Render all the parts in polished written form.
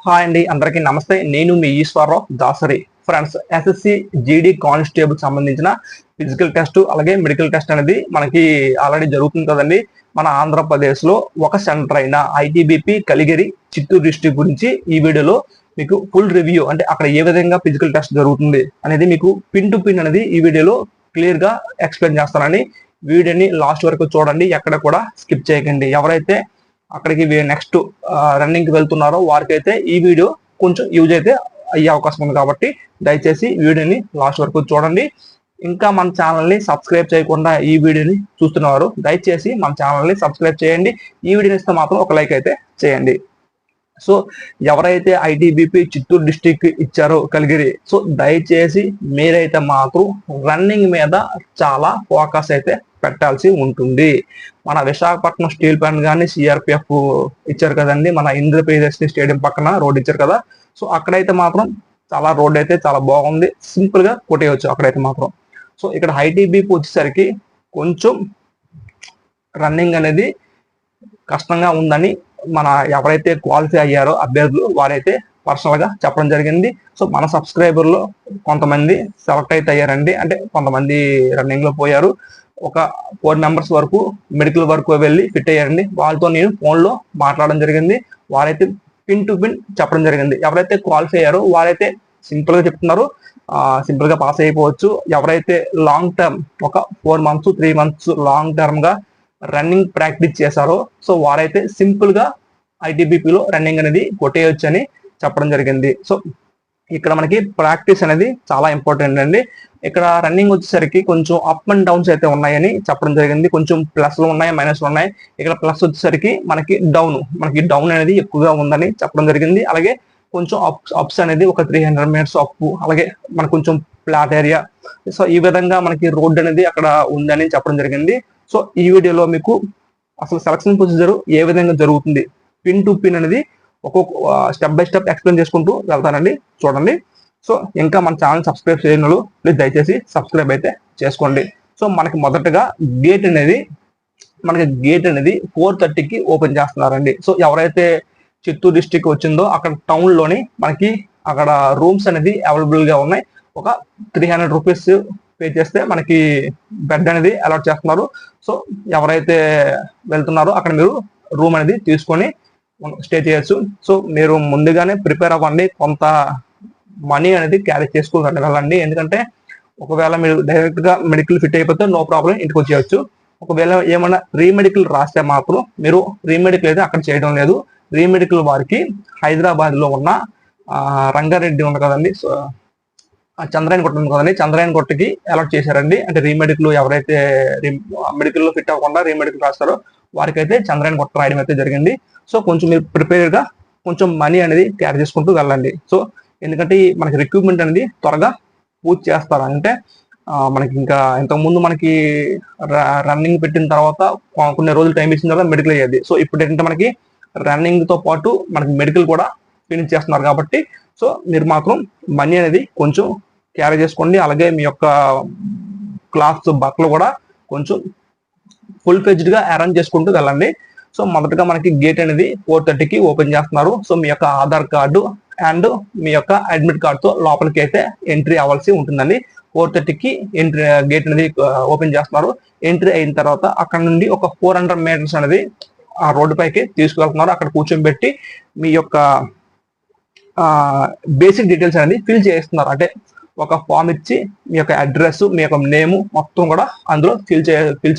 Hi అండి, అందరికీ నమస్తే. నేను మీ Eswararao Dasari. Friends, SSC GD constable సంబంధించిన ఫిజికల్ టెస్ట్ అలాగే మెడికల్ టెస్ట్ అనేది మనకి ఆల్రెడీ జరుగుతుంది కదండి. మన ఆంధ్రప్రదేశ్ లో ఒక సెంటర్ అయిన ఐటీబీపీ కలిగిరి చిత్తూరు డిస్ట్రిక్ట్ గురించి ఈ వీడియోలో మీకు ఫుల్ రివ్యూ, అంటే అక్కడ ఏ విధంగా ఫిజికల్ టెస్ట్ జరుగుతుంది అనేది మీకు పిన్ టు పిన్ అనేది ఈ వీడియోలో క్లియర్ గా ఎక్స్ప్లెయిన్ చేస్తానని వీడియోని లాస్ట్ వరకు చూడండి, ఎక్కడ కూడా స్కిప్ చేయకండి. ఎవరైతే అక్కడికి నెక్స్ట్ రన్నింగ్ కి వెళ్తున్నారో వారికైతే ఈ వీడియో కొంచెం యూజ్ అయితే అయ్యే అవకాశం ఉంది కాబట్టి దయచేసి వీడియోని లాస్ట్ వరకు చూడండి. ఇంకా మన ఛానల్ని సబ్స్క్రైబ్ చేయకుండా ఈ వీడియోని చూస్తున్నవారు దయచేసి మన ఛానల్ని సబ్స్క్రైబ్ చేయండి. ఈ వీడియోని ఇస్తే మాత్రం ఒక లైక్ అయితే చేయండి. సో ఎవరైతే ఐటీబీపీ చిత్తూరు డిస్టిక్ ఇచ్చారో కలిగిరి, సో దయచేసి మీరైతే మాత్రం రన్నింగ్ మీద చాలా ఫోకస్ అయితే పెట్టాల్సి ఉంటుంది. మన విశాఖపట్నం స్టీల్ ప్లాంట్ కానీ సిఆర్పిఎఫ్ ఇచ్చారు కదండి, మన ఇంద్రప్రదేశ్ స్టేడియం పక్కన రోడ్ ఇచ్చారు కదా. సో అక్కడైతే మాత్రం చాలా రోడ్ అయితే చాలా బాగుంది, సింపుల్ గా కొట్టేయచ్చు అక్కడైతే మాత్రం. సో ఇక్కడ ఐటీబీపీ వచ్చేసరికి కొంచెం రన్నింగ్ అనేది కష్టంగా ఉందని మన ఎవరైతే క్వాలిఫై అయ్యారో అభ్యర్థులు వారైతే పర్సనల్ గా చెప్పడం జరిగింది. సో మన సబ్స్క్రైబర్ లో కొంతమంది సెలెక్ట్ అయితే అయ్యారండి, అంటే కొంతమంది రన్నింగ్ లో పోయారు. ఒక 4 మెంబర్స్ వరకు మెడికల్ వరకు వెళ్ళి ఫిట్ అయ్యారండి. వాళ్ళతో నేను ఫోన్ లో మాట్లాడడం జరిగింది. వారైతే పిన్ టు పిన్ చెప్పడం జరిగింది. ఎవరైతే క్వాలిఫై అయ్యారో వారైతే సింపుల్ గా చెప్తున్నారు, సింపుల్ గా పాస్ అయిపోవచ్చు. ఎవరైతే లాంగ్ టర్మ్ ఒక 4 మంత్స్ 3 మంత్స్ లాంగ్ టర్మ్ గా రన్నింగ్ ప్రాక్టీస్ చేశారో సో వారైతే సింపుల్ గా ఐటీబీపీలో రన్నింగ్ అనేది కొట్టేయచ్చు అని చెప్పడం జరిగింది. సో ఇక్కడ మనకి ప్రాక్టీస్ అనేది చాలా ఇంపార్టెంట్ అండి. ఇక్కడ రన్నింగ్ వచ్చేసరికి కొంచెం అప్ అండ్ డౌన్స్ అయితే ఉన్నాయని చెప్పడం జరిగింది. కొంచెం ప్లస్లు ఉన్నాయి, మైనస్లు ఉన్నాయి. ఇక్కడ ప్లస్ వచ్చేసరికి మనకి డౌన్ అనేది ఎక్కువగా ఉందని చెప్పడం జరిగింది. అలాగే కొంచెం అప్స్ అనేది ఒక 300 మీటర్స్ అప్, అలాగే మనకు కొంచెం ఫ్లాట్ ఏరియా. సో ఈ విధంగా మనకి రోడ్ అనేది అక్కడ ఉందని చెప్పడం జరిగింది. సో ఈ వీడియోలో మీకు అసలు సెలక్షన్ ప్రొసీజర్ ఏ విధంగా జరుగుతుంది, పిన్ టు పిన్ అనేది ఒక్కొక్క స్టెప్ బై స్టెప్ ఎక్స్ప్లెయిన్ చేసుకుంటూ వెళ్తానండి, చూడండి. సో ఇంకా మన ఛానల్ సబ్స్క్రైబ్ చేయని వాళ్ళు ప్లీజ్ దయచేసి సబ్స్క్రైబ్ అయితే చేసుకోండి. సో మనకి మొదటగా గేట్ అనేది 4:30కి ఓపెన్ చేస్తున్నారండి. సో ఎవరైతే చిత్తూరు డిస్టిక్ వచ్చిందో అక్కడ టౌన్ లోని మనకి అక్కడ రూమ్స్ అనేది అవైలబుల్ గా ఉన్నాయి. ఒక 300 రూపీస్ పే చేస్తే మనకి బెడ్ అనేది అలాట్ చేస్తున్నారు. సో ఎవరైతే వెళ్తున్నారో అక్కడ మీరు రూమ్ అనేది తీసుకొని స్టే చేయొచ్చు. సో మీరు ముందుగానే ప్రిపేర్ అవ్వండి, కొంత మనీ అనేది క్యారీ చేసుకోకండి వెళ్ళండి. ఎందుకంటే ఒకవేళ మీరు డైరెక్ట్ గా మెడికల్ ఫిట్ అయిపోతే నో ప్రాబ్లం ఇంటికి వచ్చేయచ్చు. ఒకవేళ ఏమైనా రీమెడికల్ రాస్తే మాత్రం మీరు రీమెడికల్ అయితే అక్కడ చేయడం లేదు. రీమెడికల్ వారికి హైదరాబాద్ లో ఉన్న రంగారెడ్డి ఉంది కదండి, సో చంద్రాయణ కొట్ట ఉంది కదండి, చంద్రాయణ కొట్టకి అలాట్ చేశారండి. అంటే రీమెడికల్ ఎవరైతే మెడికల్ లో ఫిట్ అవ్వకుండా రీమెడికల్ రాస్తారో వారికైతే చంద్రాయణ కొట్ట రాయడం అయితే జరిగింది. సో కొంచెం మీరు ప్రిపేర్ గా కొంచెం మనీ అనేది క్యారీ చేసుకుంటూ వెళ్ళండి. సో ఎందుకంటే మనకి రిక్రూట్మెంట్ అనేది త్వరగా పూర్తి చేస్తారు. అంటే మనకి ఇంకా ఇంతకుముందు మనకి రన్నింగ్ పెట్టిన తర్వాత కొన్ని రోజులు టైం ఇచ్చిన తర్వాత మెడికల్ అయ్యేది. సో ఇప్పుడు ఏంటంటే మనకి రన్నింగ్ తో పాటు మనకి మెడికల్ కూడా ఫినిష్ చేస్తున్నారు కాబట్టి సో మీరు మాత్రం మనీ అనేది కొంచెం క్యారీ చేసుకోండి. అలాగే మీ యొక్క క్లాత్స్ బట్టలు కూడా కొంచెం ఫుల్ ఫ్లెడ్జ్డ్ గా అరేంజ్ చేసుకుంటూ వెళ్ళండి. సో మొదటగా మనకి గేట్ అనేది 4:30కి ఓపెన్ చేస్తున్నారు. సో మీ యొక్క ఆధార్ కార్డు అండ్ మీ యొక్క అడ్మిట్ కార్డ్ తో లోపలికి అయితే ఎంట్రీ అవ్వాల్సి ఉంటుందండి. 4:30కి ఎంట్రీ గేట్ అనేది ఓపెన్ చేస్తున్నారు. ఎంట్రీ అయిన తర్వాత అక్కడ నుండి ఒక 400 మీటర్స్ అనేది ఆ రోడ్డు పైకి తీసుకువెళ్తున్నారు. అక్కడ కూర్చోబెట్టి మీ యొక్క బేసిక్ డీటెయిల్స్ అనేది ఫిల్ చేస్తున్నారు. అంటే ఒక ఫామ్ ఇచ్చి మీ యొక్క అడ్రస్, మీ యొక్క నేమ్ మొత్తం కూడా అందులో ఫిల్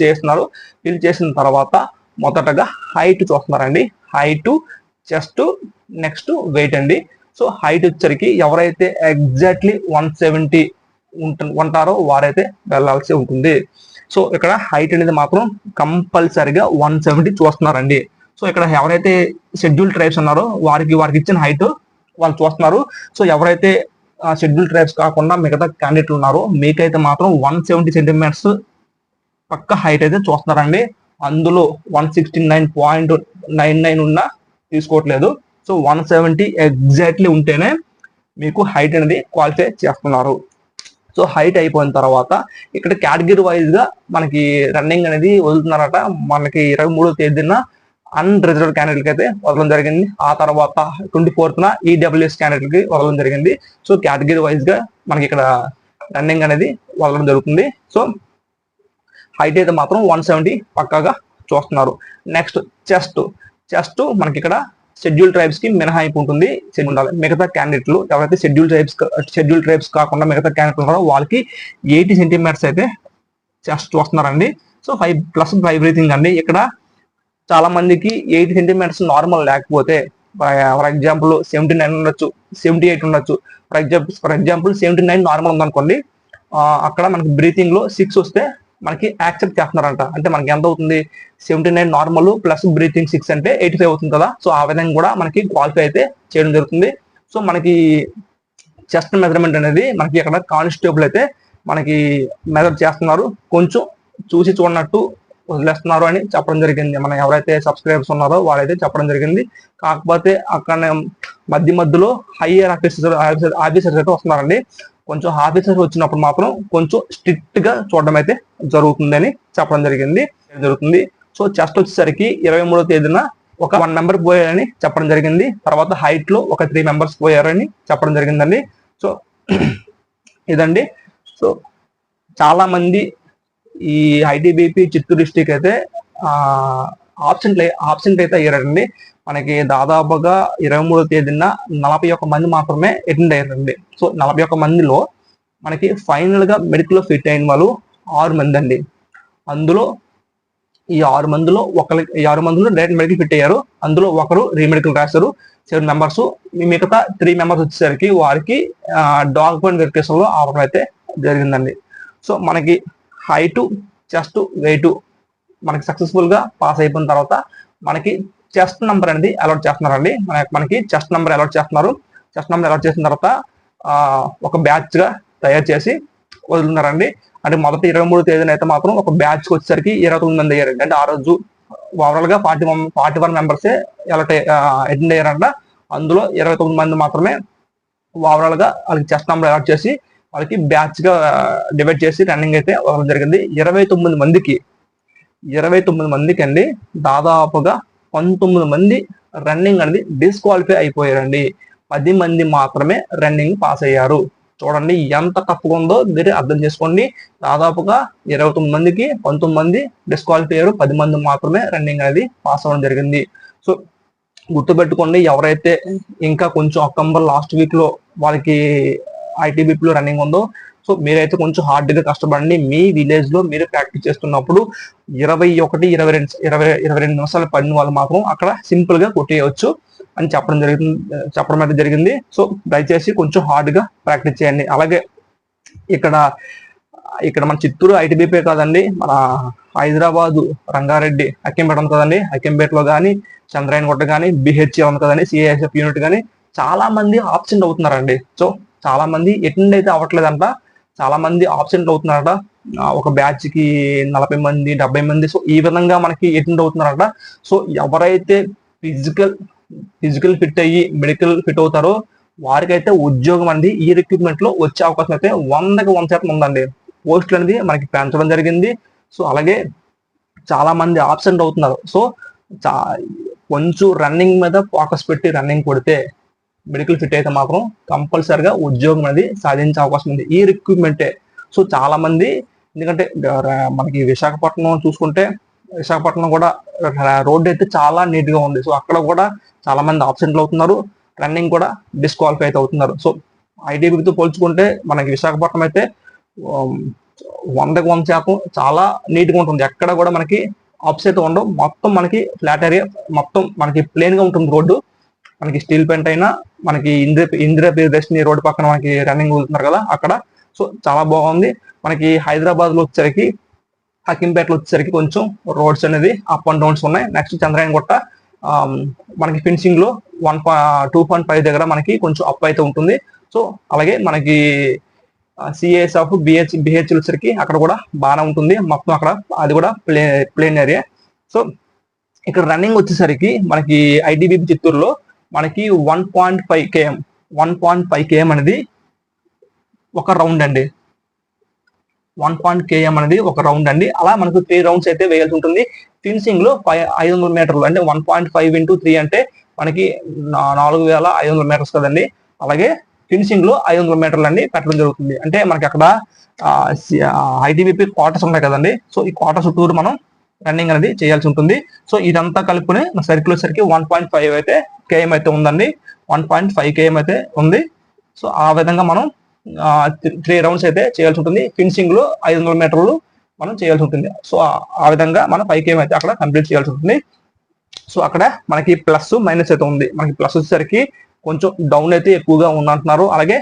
చేస్తున్నారు. ఫిల్ చేసిన తర్వాత మొదటగా హైట్ చూస్తున్నారండి. హైట్, చెస్ట్, నెక్స్ట్ వెయిట్ అండి. సో హైట్ వచ్చరికి ఎవరైతే ఎగ్జాక్ట్లీ 170 ఉంటారో వారైతే వెళ్ళాల్సి ఉంటుంది. సో ఇక్కడ హైట్ అనేది మాత్రం కంపల్సరిగా 170 చూస్తున్నారండి. సో ఇక్కడ ఎవరైతే షెడ్యూల్ ట్రైబ్స్ ఉన్నారో వారికి ఇచ్చిన హైట్ వాళ్ళు చూస్తున్నారు. సో ఎవరైతే షెడ్యూల్ ట్రైబ్స్ కాకుండా మిగతా క్యాండిడేట్లు ఉన్నారో మీకైతే మాత్రం 170 సెంటీమీటర్స్ పక్క హైట్ అయితే చూస్తున్నారండి. అందులో 169.99 ఉన్నా తీసుకోవట్లేదు. సో 170 ఎగ్జాక్ట్లీ ఉంటేనే మీకు హైట్ అనేది క్వాలిఫై చేస్తున్నారు. సో హైట్ అయిపోయిన తర్వాత ఇక్కడ కేటగిరీ వైజ్ గా మనకి రన్నింగ్ అనేది వదులుతున్నారట. మనకి 23వ తేదీన అన్రిజర్వ్డ్ క్యాండిడేట్కి అయితే వదలడం జరిగింది. ఆ తర్వాత 24న ఈడబ్ల్యూఎస్ క్యాండిడేట్కి వదలడం జరిగింది. సో కేటగిరీ వైజ్ గా మనకి ఇక్కడ రన్నింగ్ అనేది వదలడం జరుగుతుంది. సో హైట్ అయితే మాత్రం 170 పక్కాగా చూస్తున్నారు. నెక్స్ట్ చెస్ట్ మనకి ఇక్కడ షెడ్యూల్ ట్రైబ్స్ కి మినహాయింపు ఉంటుంది. ఉండాలి. మిగతా క్యాండిడేట్లు ఎవరైతే షెడ్యూల్ ట్రైబ్స్ కాకుండా మిగతా క్యాండిడేట్లు ఉన్నారో వాళ్ళకి 80 సెంటీమీటర్స్ అయితే చెస్ట్ చూస్తున్నారండి. సో 5+ బ్రీతింగ్ అండి. ఇక్కడ చాలా మందికి 80 సెంటీమీటర్స్ నార్మల్ లేకపోతే ఫర్ ఎగ్జాంపుల్ 79 ఉండొచ్చు, 78 ఉండొచ్చు. ఫర్ ఎగ్జాంపుల్ 79 నార్మల్ ఉందనుకోండి, అక్కడ మనకి బ్రీతింగ్ లో 6 వస్తే మనకి యాక్సెప్ట్ చేస్తున్నారంట. అంటే మనకి ఎంత అవుతుంది, 79 నార్మల్ ప్లస్ బ్రీతింగ్ 6 అంటే 85 అవుతుంది కదా. సో ఆ విధంగా కూడా మనకి క్వాలిఫై అయితే చేయడం జరుగుతుంది. సో మనకి చెస్ట్ మెజర్మెంట్ అనేది మనకి ఇక్కడ కానిస్టేబుల్ అయితే మనకి మెజర్ చేస్తున్నారు. కొంచెం చూసి చూడనట్టు వదిలేస్తున్నారు అని చెప్పడం జరిగింది. మన ఎవరైతే సబ్స్క్రైబర్స్ ఉన్నారో వాళ్ళైతే చెప్పడం జరిగింది. కాకపోతే అక్కడ మధ్యలో హైయర్ ఆఫీసర్స్ అయితే వస్తున్నారండి. కొంచెం ఆఫీసర్స్ వచ్చినప్పుడు మాత్రం కొంచెం స్ట్రిక్ట్ గా చూడడం అయితే జరుగుతుందని చెప్పడం జరుగుతుంది. సో చెస్ట్ వచ్చేసరికి 23వ తేదీన ఒక 1 మెంబర్ పోయారని చెప్పడం జరిగింది. తర్వాత హైట్ లో ఒక 3 మెంబర్స్ పోయారని చెప్పడం జరిగిందండి. సో ఇదండి. సో చాలా మంది ఈ ఐటీబీపీ చిత్తూరు డిస్టిక్ అయితే ఆబ్సెంట్ అయితే అయ్యారండి. మనకి దాదాపుగా 23వ తేదీన 41 మంది మాత్రమే అటెండ్ అయ్యారండి. సో 41 మందిలో మనకి ఫైనల్ గా మెడికల్ లో ఫిట్ అయిన వాళ్ళు 6 మంది అండి. అందులో ఈ 6 మందిలో డైరెక్ట్ మెడికల్ ఫిట్ అయ్యారు. అందులో ఒకరు రీమెడికల్ రాశారు, 7 మెంబర్స్. మిగతా 3 మెంబర్స్ వచ్చేసరికి వారికి డాక్యుమెంట్ వెరిఫికేషన్ లో ఆపడం అయితే జరిగిందండి. సో మనకి హైట్, చెస్ట్, వెయిట్ మనకి సక్సెస్ఫుల్ గా పాస్ అయిపోయిన తర్వాత మనకి చెస్ట్ నంబర్ అనేది అలాట్ చేస్తున్నారండి. మనకి చెస్ట్ నంబర్ అలాట్ చేస్తున్నారు. చెస్ట్ నంబర్ అలాట్ చేసిన తర్వాత ఒక బ్యాచ్ గా తయారు చేసి వదులుతున్నారండి. అంటే మొదటి 23వ తేదీన అయితే మాత్రం ఒక బ్యాచ్ కి వచ్చేసరికి 29 మంది అయ్యారండి. అంటే ఆ రోజు ఓవరాల్ గా 41 మెంబర్సే అటెండ్ అయ్యారంట. అందులో 29 మంది మాత్రమే ఓవరాల్ గా వాళ్ళకి చెస్ట్ నంబర్ అలాట్ చేసి వాళ్ళకి బ్యాచ్ గా డివైడ్ చేసి రన్నింగ్ అయితే వదలడం జరిగింది. 29 మందికి అండి దాదాపుగా 19 మంది రన్నింగ్ అనేది డిస్క్వాలిఫై అయిపోయారండి. 10 మంది మాత్రమే రన్నింగ్ పాస్ అయ్యారు. చూడండి ఎంత టఫ్గా ఉందో మీరు అర్థం చేసుకోండి. దాదాపుగా 29 మందికి 19 మంది డిస్క్వాలిఫై అయ్యారు, 10 మంది మాత్రమే రన్నింగ్ అనేది పాస్ అవ్వడం జరిగింది. సో గుర్తుపెట్టుకోండి, ఎవరైతే ఇంకా కొంచెం అక్టోబర్ లాస్ట్ వీక్ లో వాళ్ళకి ఐటీబీపీలో రన్నింగ్ ఉందో, సో మీరైతే కొంచెం హార్డ్ గా కష్టపడండి. మీ విలేజ్ లో మీరు ప్రాక్టీస్ చేస్తున్నప్పుడు 21-22 నిమిషాలు పడిన వాళ్ళు మాత్రం అక్కడ సింపుల్ గా కొట్టేయవచ్చు అని చెప్పడం అయితే జరిగింది. సో దయచేసి కొంచెం హార్డ్ గా ప్రాక్టీస్ చేయండి. అలాగే ఇక్కడ మన చిత్తూరు ఐటీబీపీ కాదండి, మన హైదరాబాద్ రంగారెడ్డి అక్కింపేట ఉంది కదండి, అక్కింపేటలో కానీ, చంద్రాయనగుట్ట కానీ, బిహెచ్ఎల్ ఉంది కదండి, సిఐఎస్ఎఫ్ యూనిట్ కానీ చాలా మంది ఆబ్సెంట్ అవుతున్నారండి. సో చాలా మంది అటెండ్ అయితే అవ్వట్లేదంట, చాలా మంది ఆబ్సెంట్ అవుతున్నారట. ఒక బ్యాచ్ కి 40 మంది 70 మంది సో ఈ విధంగా మనకి అటెండ్ అవుతున్నారట. సో ఎవరైతే ఫిజికల్ ఫిట్ అయ్యి మెడికల్ ఫిట్ అవుతారో వారికైతే ఉద్యోగం అనేది ఈ రిక్రూట్మెంట్ లో వచ్చే అవకాశం అయితే 100కి 100% ఉందండి. పోస్టులు అనేది మనకి పెంచడం జరిగింది. సో అలాగే చాలా మంది ఆబ్సెంట్ అవుతున్నారు. సో కొంచెం రన్నింగ్ మీద ఫోకస్ పెట్టి రన్నింగ్ కొడితే మెడికల్ ఫిట్ అయితే మాత్రం కంపల్సరిగా ఉద్యోగం అనేది సాధించే అవకాశం ఉంది ఈ రిక్రూట్మెంటే. సో చాలా మంది, ఎందుకంటే మనకి విశాఖపట్నం చూసుకుంటే విశాఖపట్నం కూడా రోడ్డు అయితే చాలా నీట్ గా ఉంది. సో అక్కడ కూడా చాలా మంది ఆబ్సెంట్లు అవుతున్నారు, రన్నింగ్ కూడా డిస్క్వాలిఫై అయితే అవుతున్నారు. సో ఐటీబీతో పోల్చుకుంటే మనకి విశాఖపట్నం అయితే 100కి 100% చాలా నీట్ గా ఉంటుంది. ఎక్కడ కూడా మనకి ఆప్స్ అయితే ఉండవు, మొత్తం మనకి ఫ్లాట్ ఏరియా, మొత్తం మనకి ప్లేన్ గా ఉంటుంది రోడ్డు. మనకి స్టీల్ పెయింట్ అయినా మనకి ఇందిరా ప్రియదర్శిని రోడ్డు పక్కన మనకి రన్నింగ్ వెళ్తున్నారు కదా అక్కడ. సో చాలా బాగుంది. మనకి హైదరాబాద్ లో వచ్చేసరికి హకీంపేటలో వచ్చేసరికి కొంచెం రోడ్స్ అనేది అప్ అండ్ డౌన్స్ ఉన్నాయి. నెక్స్ట్ చంద్రాయనగుట్ట మనకి ఫినిషింగ్ లో 2.5 దగ్గర మనకి కొంచెం అప్ అయితే ఉంటుంది. సో అలాగే మనకి సిఎస్ ఆఫ్ బిహెచ్ఎల్ వచ్చేసరికి అక్కడ కూడా బాగానే ఉంటుంది, మొత్తం అక్కడ అది కూడా ప్లేన్ ఏరియా. సో ఇక్కడ రన్నింగ్ వచ్చేసరికి మనకి ఐటీబీపీ చిత్తూరులో మనకి 1.5 km అనేది ఒక రౌండ్ అండి. 1.km అనేది ఒక రౌండ్ అండి. అలా మనకు 3 రౌండ్స్ అయితే వేయాల్సి ఉంటుంది. ఫినిషింగ్ లో 500 మీటర్లు అంటే 1.5 ఇంటూ 3 అంటే మనకి 4500 మీటర్స్ కదండి. అలాగే ఫినిషింగ్ లో 500 మీటర్లు అండి పెట్టడం జరుగుతుంది. అంటే మనకి అక్కడ ఐటీబీపీ క్వార్టర్స్ ఉన్నాయి కదండి. సో ఈ క్వార్టర్ చుట్టూరు మనం రన్నింగ్ అనేది చేయాల్సి ఉంటుంది. సో ఇదంతా కలుపుకుని సర్కిల్ వచ్చేసరికి 1.5 అయితే కేఎం అయితే ఉందండి. 1.5 కేఎం అయితే ఉంది. సో ఆ విధంగా మనం 3 రౌండ్స్ అయితే చేయాల్సి ఉంటుంది. ఫినిషింగ్ లో 500 మీటర్లు మనం చేయాల్సి ఉంటుంది. సో ఆ విధంగా మనం 5 కేఎం అయితే అక్కడ కంప్లీట్ చేయాల్సి ఉంటుంది. సో అక్కడ మనకి ప్లస్ మైనస్ అయితే ఉంది. మనకి ప్లస్ వచ్చేసరికి కొంచెం డౌన్ అయితే ఎక్కువగా ఉందంటున్నారు. అలాగే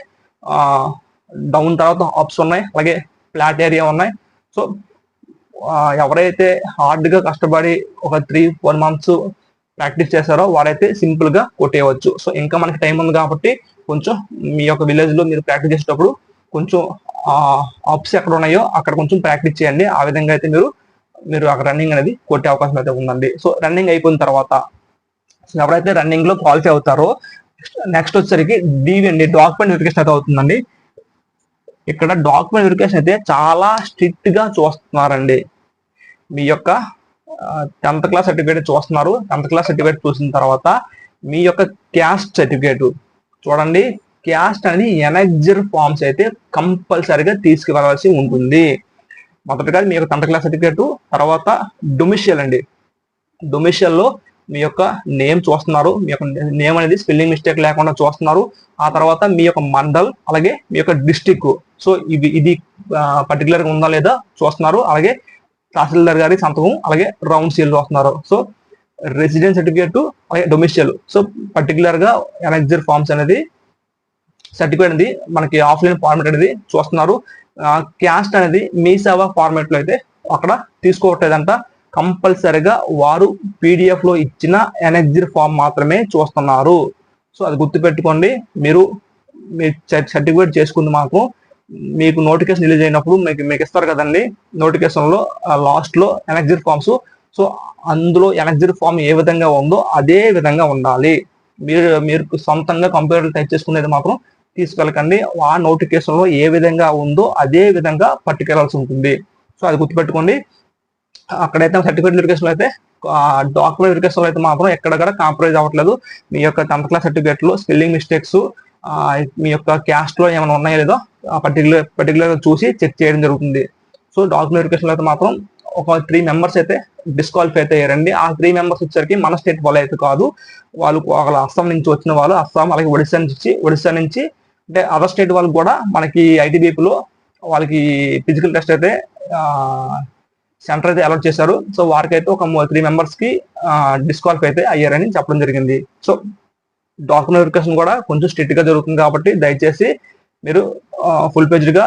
డౌన్ తర్వాత అప్స్ ఉన్నాయి, అలాగే ఫ్లాట్ ఏరియా ఉన్నాయి. సో ఎవరైతే హార్డ్ గా కష్టపడి ఒక 3-4 మంత్స్ ప్రాక్టీస్ చేస్తారో వారైతే సింపుల్ గా కొట్టేయవచ్చు. సో ఇంకా మనకి టైం ఉంది కాబట్టి కొంచెం మీ యొక్క విలేజ్ లో మీరు ప్రాక్టీస్ చేసేటప్పుడు కొంచెం అప్స్ ఎక్కడ ఉన్నాయో అక్కడ కొంచెం ప్రాక్టీస్ చేయండి. ఆ విధంగా అయితే మీరు అక్కడ రన్నింగ్ అనేది కొట్టే అవకాశం అయితే ఉందండి. సో రన్నింగ్ అయిపోయిన తర్వాత ఎవరైతే రన్నింగ్ లో క్వాలిఫై అవుతారో నెక్స్ట్ వచ్చేసరికి డీవీ అండి, డాక్యుమెంట్ వెరిఫికేషన్ అయితే అవుతుందండి. ఇక్కడ డాక్యుమెంట్ వెరిఫికేషన్ అయితే చాలా స్ట్రిక్ట్ గా చూస్తున్నారండి. మీ యొక్క 10th క్లాస్ సర్టిఫికేట్ చూస్తున్నారు. 10th క్లాస్ సర్టిఫికేట్ చూసిన తర్వాత మీ యొక్క క్యాస్ట్ సర్టిఫికేట్ చూడండి. క్యాస్ట్ అనేది ఎనెక్జర్ ఫార్మ్స్ అయితే కంపల్సరీగా తీసుకువెళ్ళాల్సి ఉంటుంది. మొదటగా మీ యొక్క 10th క్లాస్ సర్టిఫికేట్, తర్వాత డొమిషియల్ అండి. డొమిషియల్ లో మీ యొక్క నేమ్ చూస్తున్నారు. మీ యొక్క నేమ్ అనేది స్పెల్లింగ్ మిస్టేక్ లేకుండా చూస్తున్నారు. ఆ తర్వాత మీ యొక్క మండల్, అలాగే మీ యొక్క డిస్టిక్. సో ఇది పర్టికులర్ గా ఉందా లేదా చూస్తున్నారు. అలాగే తహసీల్దార్ గారి సంతకం, అలాగే రౌండ్ సీల్ చూస్తున్నారు. సో రెసిడెన్స్ సర్టిఫికేట్, అలాగే డొమిషియల్. సో పర్టికులర్ గా ఎనెక్జర్ ఫార్మ్స్ అనేది సర్టిఫికేట్ అనేది మనకి ఆఫ్లైన్ ఫార్మేట్ అనేది చూస్తున్నారు. క్యాస్ట్ అనేది మీ సేవా ఫార్మేట్ లో అయితే అక్కడ తీసుకోవట్లేదంట. కంపల్సరిగా వారు పీడిఎఫ్ లో ఇచ్చిన ఎనెక్జర్ ఫామ్ మాత్రమే చూస్తున్నారు. సో అది గుర్తుపెట్టుకోండి. మీరు మీ సర్టిఫికేట్ చేసుకుంది మాకు మీకు నోటిఫికేషన్ రిలీజ్ అయినప్పుడు మీకు ఇస్తారు కదండి. నోటిఫికేషన్ లో లాస్ట్ లో ఎనెక్జర్ ఫార్మ్స్. సో అందులో ఎనెక్జర్ ఫామ్ ఏ విధంగా ఉందో అదే విధంగా ఉండాలి. మీరు సొంతంగా కంప్యూటర్ టైప్ చేసుకునేది మాత్రం తీసుకెళ్ళకండి. ఆ నోటిఫికేషన్ లో ఏ విధంగా ఉందో అదే విధంగా పట్టుకెళ్లాల్సి ఉంటుంది. సో అది గుర్తుపెట్టుకోండి. అక్కడైతే సర్టిఫికేట్ వెరిఫికేషన్ లో అయితే డాక్యుమెంట్ వెరిఫికేషన్ లో అయితే మాత్రం ఎక్కడక్కడ కాంప్రమైజ్ అవ్వట్లేదు. మీ యొక్క 10th క్లాస్ సర్టిఫికేట్ లో స్పెల్లింగ్ మిస్టేక్స్, మీ యొక్క క్యాస్ట్ లో ఏమైనా ఉన్నాయో లేదో పర్టికులర్ చూసి చెక్ చేయడం జరుగుతుంది. సో డాక్యుమెంట్ వెరిఫికేషన్ లో అయితే మాత్రం ఒక 3 మెంబర్స్ అయితే డిస్క్వాలిఫై అయితే అయ్యారండి. ఆ 3 మెంబర్స్ వచ్చేసరికి మన స్టేట్ వాళ్ళు అయితే కాదు. వాళ్ళు అస్సాం నుంచి వచ్చిన వాళ్ళు, అస్సాం అలాగే ఒడిశా నుంచి అంటే అదర్ స్టేట్ వాళ్ళకి కూడా మనకి ఐటీబీపీలో వాళ్ళకి ఫిజికల్ టెస్ట్ అయితే సెంటర్ అయితే అలాట్ చేశారు. సో వారికి అయితే ఒక 3 మెంబర్స్ కి డిస్క్వాలిఫై అయితే అయ్యారని చెప్పడం జరిగింది. సో డాక్యుమెంట్ వెరిఫికేషన్ కూడా కొంచెం స్ట్రిక్ట్ గా జరుగుతుంది కాబట్టి దయచేసి మీరు ఫుల్ పేజ్డ్ గా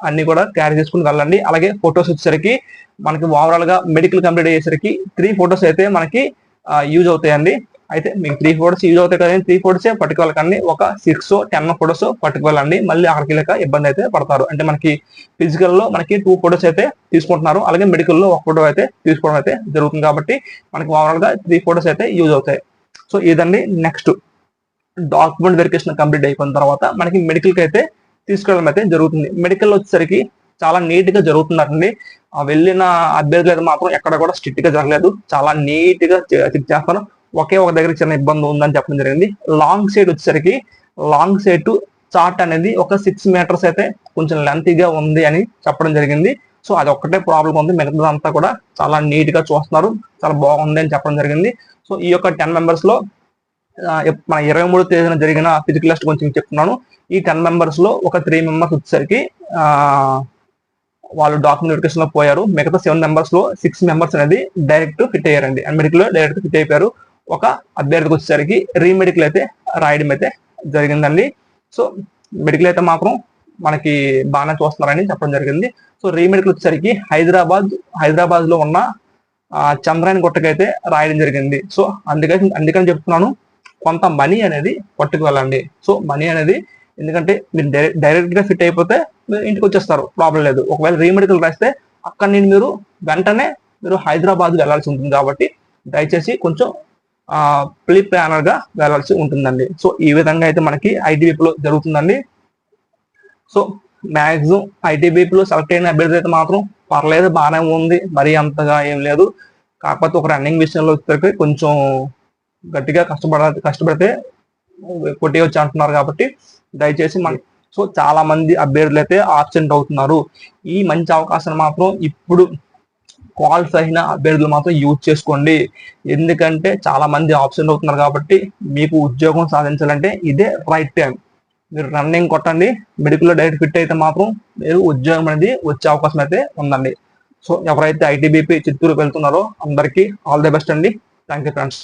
అన్ని కూడా క్యారీ చేసుకుని వెళ్ళండి. అలాగే ఫొటోస్ వచ్చేసరికి మనకి ఓవరాల్ గా మెడికల్ కంప్లీట్ అయ్యేసరికి 3 ఫొటోస్ అయితే మనకి యూజ్ అవుతాయండి. అయితే మీకు 3 ఫొటోస్ యూజ్ అవుతాయి కదండి. 3 ఫొటోస్ పట్టుకోవాలండి. ఒక 6-10 ఫొటోస్ పట్టుకోవాలండి. మళ్ళీ అక్కడికి వెళ్ళక ఇబ్బంది అయితే పడతారు. అంటే మనకి ఫిజికల్ లో మనకి 2 ఫొటోస్ అయితే తీసుకుంటున్నారు. అలాగే మెడికల్ లో 1 ఫోటో అయితే తీసుకోవడం అయితే జరుగుతుంది కాబట్టి మనకి ఓవరాల్ గా 3 ఫొటోస్ అయితే యూజ్ అవుతాయి. సో ఇదండి. నెక్స్ట్ డాక్యుమెంట్ వెరిఫికేషన్ కంప్లీట్ అయిపోయిన తర్వాత మనకి మెడికల్ కి అయితే తీసుకెళ్ళడం అయితే జరుగుతుంది. మెడికల్ వచ్చేసరికి చాలా నీట్ గా జరుగుతుందండి. వెళ్ళిన అభ్యర్థులు మాత్రం ఎక్కడ కూడా స్ట్రిక్ట్ గా జరగలేదు. చాలా నీట్ గా చెక్ చేస్తాను. ఒకే ఒక దగ్గర చిన్న ఇబ్బంది ఉందని చెప్పడం జరిగింది. లాంగ్ సైడ్ వచ్చేసరికి లాంగ్ సైడ్ చార్ట్ అనేది ఒక 6 మీటర్స్ అయితే కొంచెం లెంతీగా ఉంది అని చెప్పడం జరిగింది. సో అది ఒక్కటే ప్రాబ్లం ఉంది. మిగతాదంతా కూడా చాలా నీట్ గా చూస్తున్నారు. చాలా బాగుంది అని చెప్పడం జరిగింది. సో ఈ యొక్క 10 మెంబర్స్ లో మన 23వ తేదీన జరిగిన ఫిజికల్ టెస్ట్ కొంచెం చెప్తున్నాను. ఈ 10 మెంబర్స్ లో ఒక 3 మెంబర్స్ వచ్చేసరికి వాళ్ళు డాక్యుమెంట్ వెరిఫికేషన్ లో పోయారు. మిగతా 7 మెంబర్స్ లో 6 మెంబర్స్ అనేది డైరెక్ట్ ఫిట్ అయ్యారండి. అండ్ మెడికల్ లో డైరెక్ట్ ఫిట్ అయిపోయారు. ఒక అభ్యర్థికి వచ్చేసరికి రీమెడికల్ అయితే రాయడం అయితే జరిగిందండి. సో మెడికల్ అయితే మాత్రం మనకి బాగానే చూస్తున్నారని చెప్పడం జరిగింది. సో రీమెడికల్ వచ్చేసరికి హైదరాబాద్ లో ఉన్న చంద్రాయన్ గుట్టకైతే రాయడం జరిగింది. సో అందుకని చెప్తున్నాను, కొంత మనీ అనేది పట్టుకు వెళ్ళండి. సో మనీ అనేది ఎందుకంటే మీరు డైరెక్ట్ గా ఫిట్ అయిపోతే మీరు ఇంటికి వచ్చేస్తారు, ప్రాబ్లం లేదు. ఒకవేళ రీమెడికల్ రాస్తే అక్కడ నేను మీరు వెంటనే మీరు హైదరాబాద్ వెళ్ళాల్సి ఉంటుంది కాబట్టి దయచేసి కొంచెం ప్రీ ప్లానర్ గా వెళ్ళాల్సి ఉంటుందండి. సో ఈ విధంగా అయితే మనకి ఐటీబీపీలో జరుగుతుందండి. సో మ్యాక్సిమం ఐటీబీపీలో సెలెక్ట్ అయిన అభ్యర్థి అయితే మాత్రం పర్లేదు, బాగానే ఉంది, మరీ అంతగా ఏం లేదు. కాకపోతే ఒక రన్నింగ్ విషయంలో వచ్చేసరికి కొంచెం గట్టిగా కష్టపడితే కొట్టేయచ్చు అంటున్నారు. కాబట్టి దయచేసి సో చాలా మంది అభ్యర్థులు అయితే ఆబ్సెంట్ అవుతున్నారు. ఈ మంచి అవకాశాన్ని మాత్రం ఇప్పుడు క్వాలిఫై అయిన అభ్యర్థులు మాత్రం యూజ్ చేసుకోండి. ఎందుకంటే చాలా మంది ఆబ్సెంట్ అవుతున్నారు. కాబట్టి మీకు ఉద్యోగం సాధించాలంటే ఇదే రైట్ టైం. మీరు రన్నింగ్ కొట్టండి, మెడికల్లో డైరెక్ట్ ఫిట్ అయితే మాత్రం మీరు ఉద్యోగం అనేది వచ్చే అవకాశం అయితే ఉందండి. సో ఎవరైతే ఐటీబీపీ చిత్తూరు వెళ్తున్నారో అందరికీ ఆల్ ది బెస్ట్ అండి. Thank you friends.